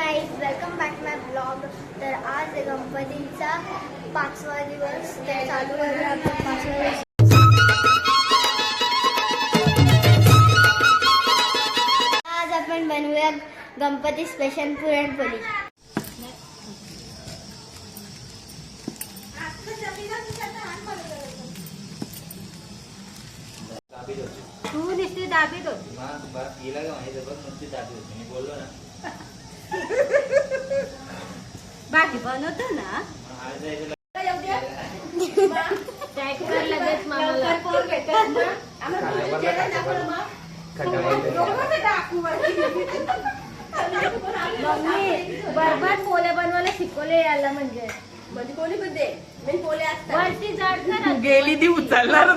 Guys, welcome back माय blog. तर आज गणपतीचा 5वा दिवस चालू आहे. आपण 5व्या दिवस आज आपण बनवूया गणपती स्पेशल पुरणपोळी. तू नुसती दाबीत होती. हिला काय माहिती बघ, नुसती दाबी होती. मी बोललो ना. बाकी बनवतो ना. टॅग कर लगेच मामाला. मम्मी बरबाद पोले बनवायला शिकवले याला. म्हणजे कोणी पण दे पोले असतात वरती चढ ना. गेली ती उचलणार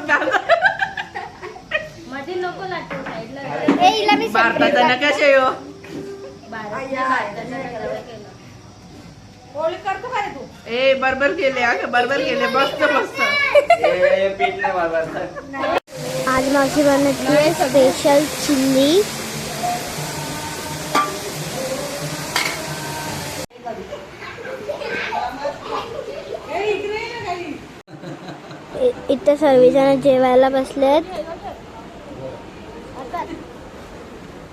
मध्ये नको लागतो साईडला. भारताचा नकाशा यो. ए बरोबर केले, बरोबर केले. मस्त मस्त. पीठ नाही बरोबर. आज मावशी बनवते आहे स्पेशल चिल्ली. इथं सर्वजण जेवायला बसलेत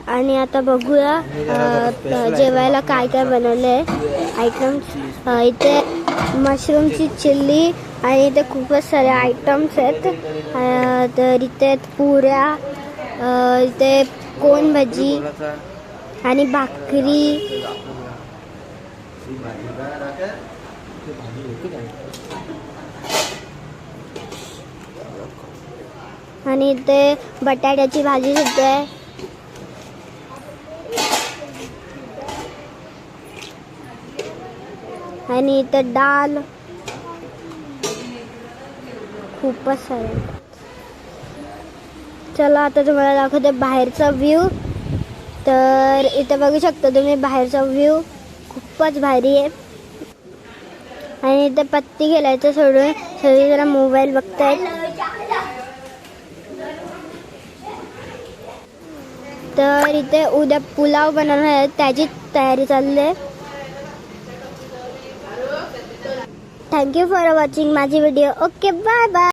आणि आता बघूया जेवायला काय काय बनवले आयटम्स. इथे मशरूमची चिल्ली आणि इथे खूपच सारे आयटम्स आहेत. तर इथे पुऱ्या, इथे कोण भजी आणि भाकरी. आणि इथे बटाट्याची भाजी सुद्धा आहे. आणि इथं डाळ. खूपच सारे. चला आता तुम्हाला दाखवते बाहेरचा व्ह्यू. तर इथं बघू शकता तुम्ही बाहेरचा व्ह्यू. खूपच भारी आहे. आणि इथे पत्ती खेळायचं सोडून सगळे जरा मोबाईल बघतायत. तर इथे उद्या पुलाव बनवणार आहे, त्याची तयारी चालली आहे. थँक्यू फॉर वॉचिंग माझी व्हिडिओ. Okay, bye bye.